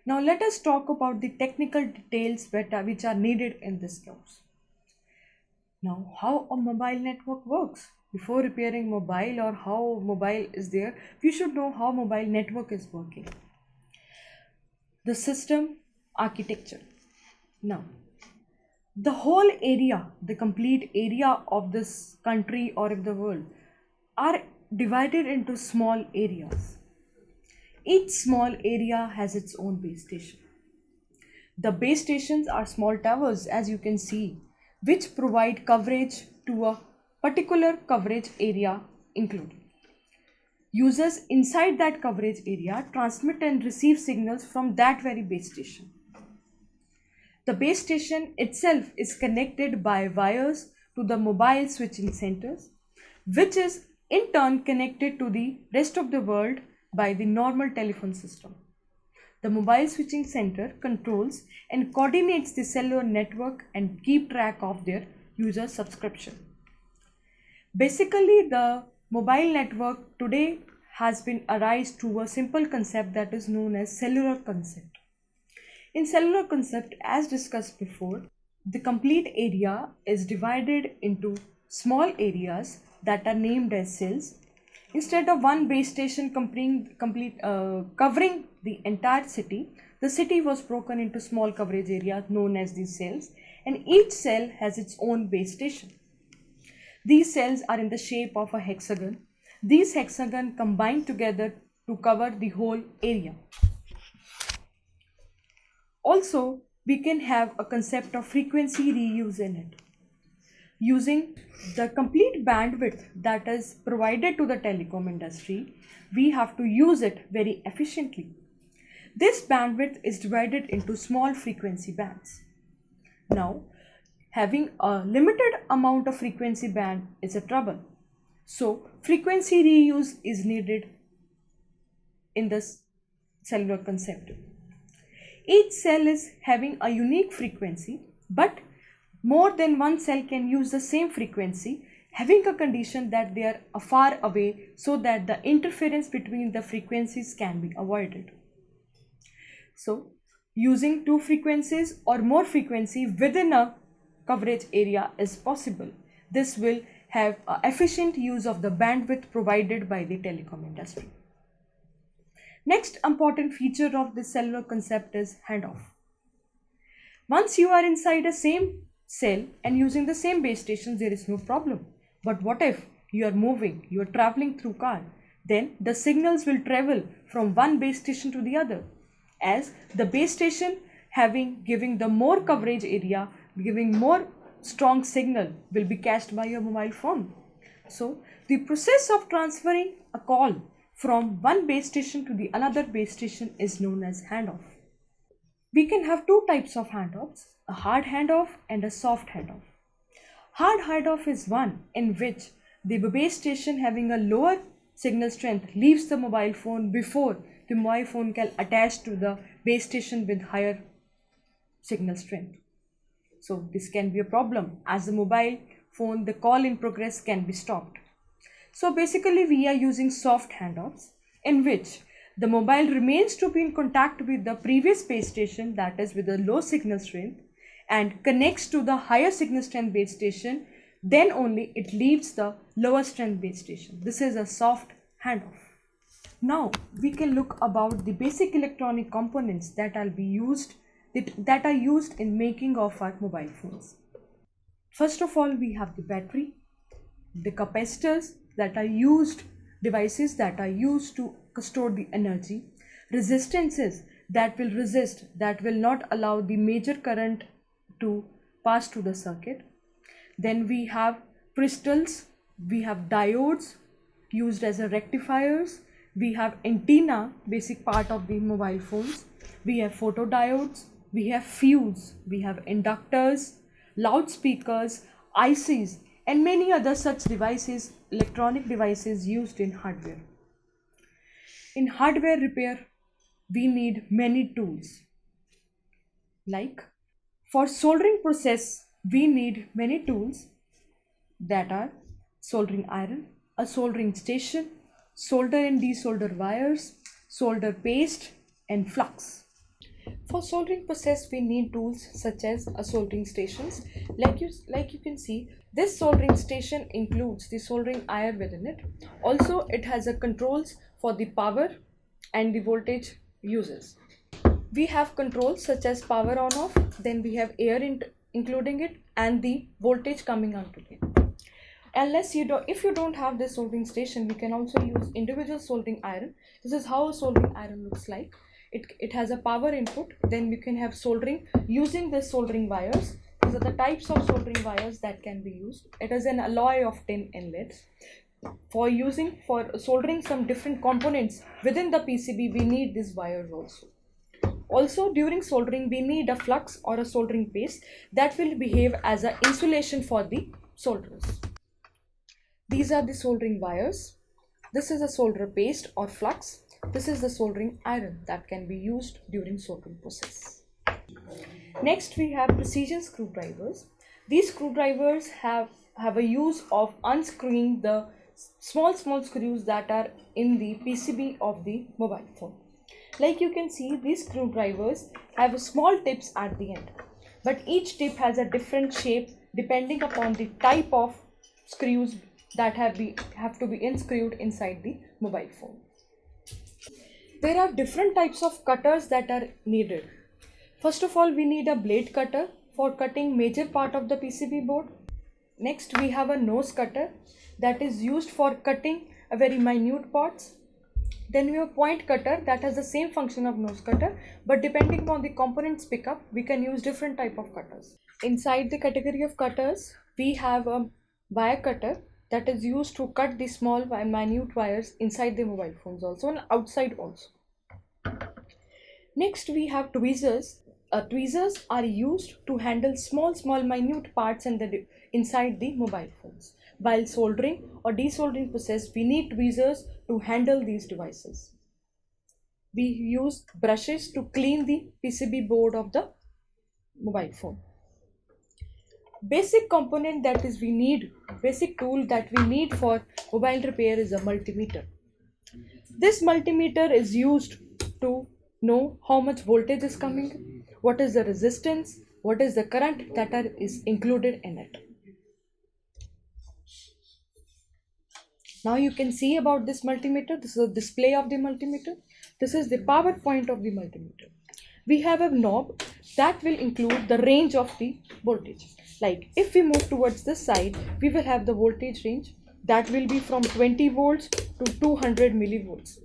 Now let us talk about the technical details which are needed in this course. Now, how a mobile network works. Before repairing mobile or how mobile is there, we should know how mobile network is working. The system architecture. Now, the whole area, the complete area of this country or of the world are divided into small areas. Each small area has its own base station. The base stations are small towers, as you can see, which provide coverage to a particular coverage area included. Users inside that coverage area transmit and receive signals from that very base station. The base station itself is connected by wires to the mobile switching centers, which is in turn connected to the rest of the world by the normal telephone system. The mobile switching center controls and coordinates the cellular network and keep track of their user subscription. Basically, the mobile network today has been arised to a simple concept that is known as cellular concept. In cellular concept, as discussed before, the complete area is divided into small areas that are named as cells. Instead of one base station covering the entire city, the city was broken into small coverage areas known as these cells, and each cell has its own base station. These cells are in the shape of a hexagon. These hexagons combine together to cover the whole area. Also, we can have a concept of frequency reuse in it. Using the complete bandwidth that is provided to the telecom industry, we have to use it very efficiently. This bandwidth is divided into small frequency bands. Now, having a limited amount of frequency band is a trouble. So, frequency reuse is needed in this cellular concept. Each cell is having a unique frequency, but more than one cell can use the same frequency, having a condition that they are far away so that the interference between the frequencies can be avoided. So, using two frequencies or more frequency within a coverage area is possible. This will have efficient use of the bandwidth provided by the telecom industry. Next important feature of this cellular concept is handoff. Once you are inside a same cell and using the same base station, there is no problem. But what if you are moving, you are traveling through car? Then the signals will travel from one base station to the other, as the base station giving the more coverage area, giving more strong signal will be cached by your mobile phone. So the process of transferring a call from one base station to the another base station is known as handoff. We can have two types of handoffs, a hard handoff and a soft handoff. Hard handoff is one in which the base station having a lower signal strength leaves the mobile phone before the mobile phone can attach to the base station with higher signal strength. So this can be a problem, as the mobile phone, the call in progress can be stopped. So basically we are using soft handoffs in which the mobile remains to be in contact with the previous base station, that is with a low signal strength, and connects to the higher signal strength base station, then only it leaves the lower strength base station. This is a soft handoff. Now we can look about the basic electronic components that are used in making of our mobile phones. First of all, we have the battery, the capacitors that are used, devices that are used to store the energy, resistances that will resist, that will not allow the major current to pass through the circuit. Then we have crystals, we have diodes used as a rectifiers, we have antenna, basic part of the mobile phones, we have photodiodes, we have fuse, we have inductors, loudspeakers, ICs, and many other such devices, electronic devices used in hardware. In hardware repair, we need many tools. Like for soldering process, we need many tools that are soldering iron, a soldering station, solder and desolder wires, solder paste, and flux. For soldering process, we need tools such as a soldering stations. Like you can see, this soldering station includes the soldering iron within it. Also, it has a controls for the power and the voltage uses. We have controls such as power on off, then we have including it, and the voltage coming onto it. Unless you don't, if you don't have this soldering station, we can also use individual soldering iron. This is how a soldering iron looks like. It has a power input. Then we can have soldering using the soldering wires. These are the types of soldering wires that can be used. It is an alloy of tin inlets. For soldering some different components within the PCB, we need these wires also. Also, during soldering, we need a flux or a soldering paste that will behave as an insulation for the solderers. These are the soldering wires. This is a solder paste or flux. This is the soldering iron that can be used during soldering process. Next, we have precision screwdrivers. These screwdrivers have a use of unscrewing the small screws that are in the PCB of the mobile phone. Like you can see, these screwdrivers have small tips at the end, but each tip has a different shape depending upon the type of screws that have to be unscrewed inside the mobile phone. There are different types of cutters that are needed. First of all, we need a blade cutter for cutting major part of the PCB board. Next, we have a nose cutter that is used for cutting a very minute parts. Then we have a point cutter that has the same function of nose cutter, but depending upon the components pickup, we can use different type of cutters. Inside the category of cutters, we have a wire cutter that is used to cut the small and minute wires inside the mobile phones also and outside also. Next, we have tweezers. Tweezers are used to handle small minute parts inside the mobile phones. While soldering or desoldering process, we need tweezers to handle these devices. We use brushes to clean the PCB board of the mobile phone. Basic tool that we need for mobile repair is a multimeter. This multimeter is used to know how much voltage is coming, what is the resistance, what is the current that is included in it. Now you can see about this multimeter. This is a display of the multimeter. This is the power point of the multimeter. We have a knob that will include the range of the voltage. Like if we move towards this side, we will have the voltage range that will be from 20 volts to 200 millivolts.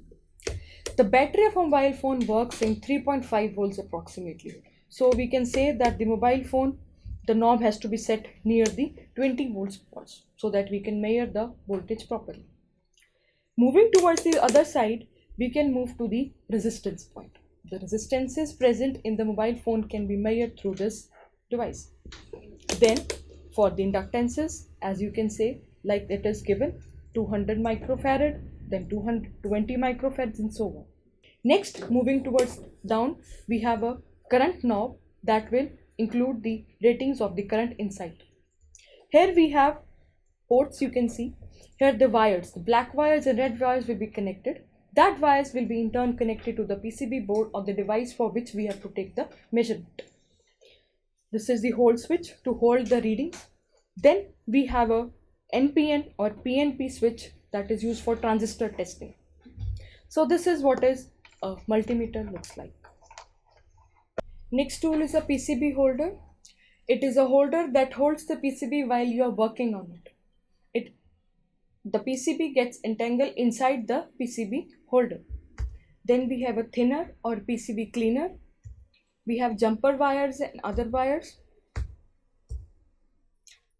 The battery of a mobile phone works in 3.5 volts approximately. So we can say that the mobile phone, the knob has to be set near the 20 volts pulse so that we can measure the voltage properly. Moving towards the other side, we can move to the resistance point. The resistances present in the mobile phone can be measured through this device. Then for the inductances, as you can say, like it is given 200 microfarad, then 220 microfarads and so on. Next, moving towards down, we have a current knob that will include the ratings of the current inside. Here we have ports, you can see. Here the wires, the black wires and red wires will be connected. That wires will be in turn connected to the PCB board or the device for which we have to take the measurement. This is the hold switch to hold the readings. Then we have a NPN or PNP switch that is used for transistor testing. So this is what is a multimeter looks like. Next tool is a PCB holder. It is a holder that holds the PCB while you are working on it. The PCB gets entangled inside the PCB holder. Then we have a thinner or PCB cleaner. We have jumper wires and other wires.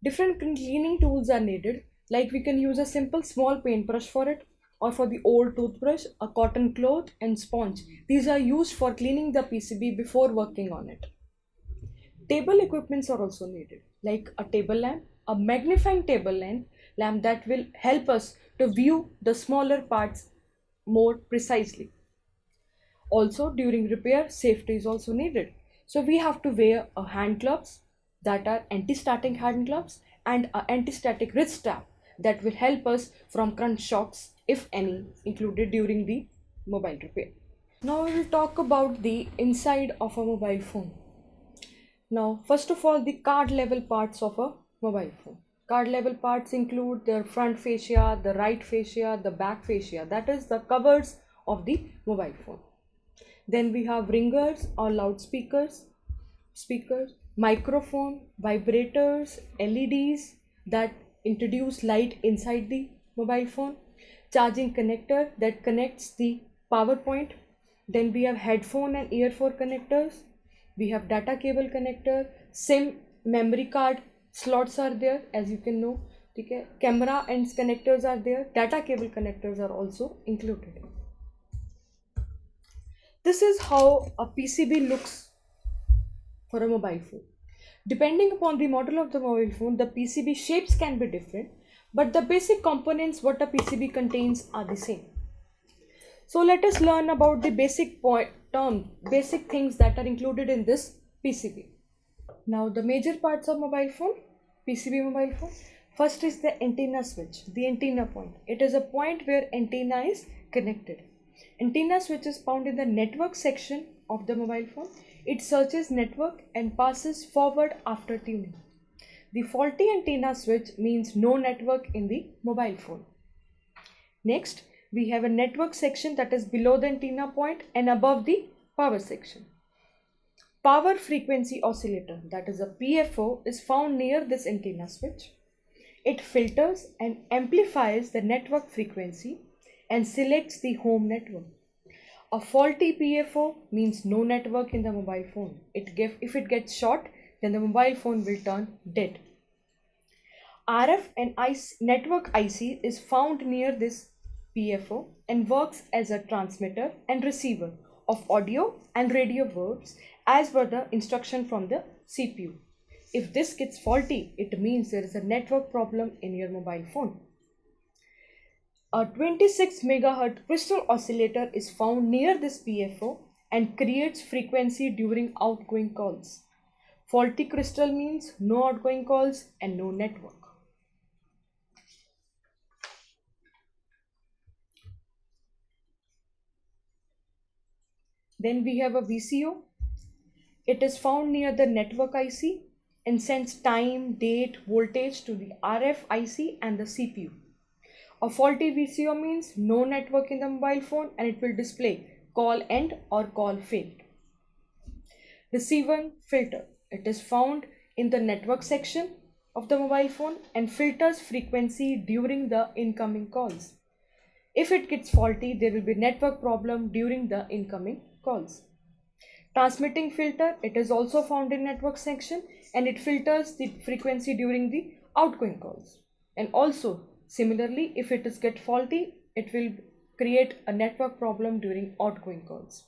Different cleaning tools are needed, like we can use a simple small paintbrush for it, or for the old toothbrush, a cotton cloth and sponge. These are used for cleaning the PCB before working on it. Table equipments are also needed, like a table lamp, a magnifying table lamp that will help us to view the smaller parts more precisely. Also, during repair, safety is also needed. So we have to wear a hand gloves that are anti-static hand gloves and an anti-static wrist strap that will help us from current shocks, if any, included during the mobile repair. Now we will talk about the inside of a mobile phone. Now, first of all, the card level parts of a mobile phone. Card level parts include their front fascia, the right fascia, the back fascia, that is the covers of the mobile phone. Then we have ringers or loudspeakers, speakers, microphone, vibrators, LEDs that introduce light inside the mobile phone, charging connector that connects the power point. Then we have headphone and earphone connectors. We have data cable connector, SIM memory card slots are there, as you can know. Okay. Camera and connectors are there. Data cable connectors are also included. This is how a PCB looks for a mobile phone. Depending upon the model of the mobile phone, the PCB shapes can be different, but the basic components what a PCB contains are the same. So let us learn about the basic things that are included in this PCB. Now the major parts of mobile phone, PCB mobile phone. First is the antenna switch, the antenna point. It is a point where antenna is connected. Antenna switch is found in the network section of the mobile phone. It searches network and passes forward after tuning. The faulty antenna switch means no network in the mobile phone. Next, we have a network section that is below the antenna point and above the power section. Power frequency oscillator, that is a PFO, is found near this antenna switch. It filters and amplifies the network frequency and selects the home network. A faulty PFO means no network in the mobile phone. If it gets short, then the mobile phone will turn dead. RF and network IC is found near this PFO and works as a transmitter and receiver of audio and radio waves as per the instruction from the CPU. If this gets faulty, it means there is a network problem in your mobile phone. A 26 MHz crystal oscillator is found near this PFO and creates frequency during outgoing calls. Faulty crystal means no outgoing calls and no network. Then we have a VCO. It is found near the network IC and sends time, date, voltage to the RF IC and the CPU. A faulty VCO means no network in the mobile phone and it will display call end or call failed. Receiver filter. It is found in the network section of the mobile phone and filters frequency during the incoming calls. If it gets faulty, there will be network problem during the incoming calls. Transmitting filter. It is also found in network section and it filters the frequency during the outgoing calls. And also similarly, if it is get faulty, it will create a network problem during outgoing calls.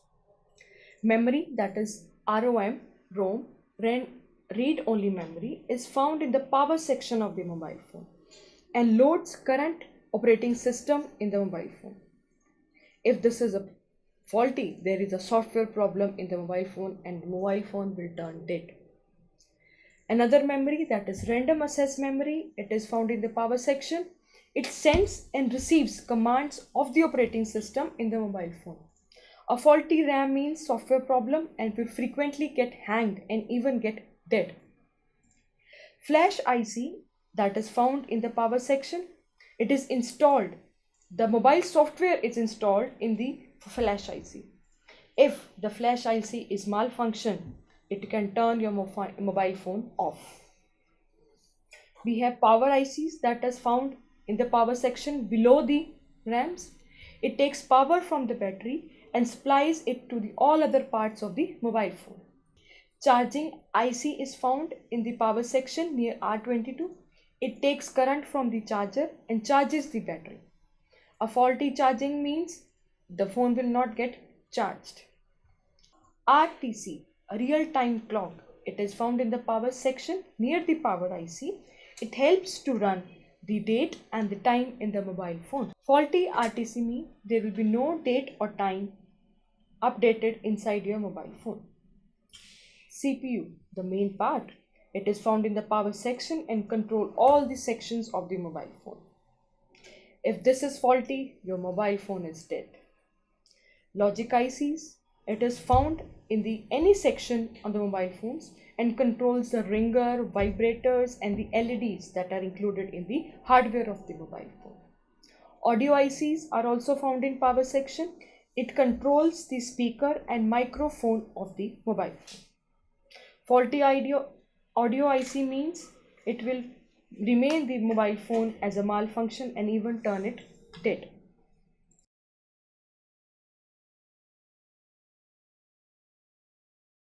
Memory, that is ROM, read-only memory, is found in the power section of the mobile phone and loads current operating system in the mobile phone. If this is a faulty, there is a software problem in the mobile phone and the mobile phone will turn dead. Another memory, that is random access memory, it is found in the power section. It sends and receives commands of the operating system in the mobile phone. A faulty RAM means software problem and will frequently get hanged and even get dead. Flash IC, that is found in the power section. It is installed. The mobile software is installed in the flash IC. If the flash IC is malfunction, it can turn your mobile phone off. We have power ICs that is found in the power section below the RAMs. It takes power from the battery and supplies it to all other parts of the mobile phone. Charging IC is found in the power section near R22. It takes current from the charger and charges the battery. A faulty charging means the phone will not get charged. RTC, a real-time clock. It is found in the power section near the power IC. It helps to run the date and the time in the mobile phone. Faulty RTC means there will be no date or time updated inside your mobile phone. CPU, the main part. It is found in the power section and control all the sections of the mobile phone. If this is faulty, your mobile phone is dead. Logic ICs, it is found in the any section on the mobile phones and controls the ringer, vibrators and the LEDs that are included in the hardware of the mobile phone. Audio ICs are also found in power section. It controls the speaker and microphone of the mobile phone. Faulty audio IC means it will remain the mobile phone as a malfunction and even turn it dead.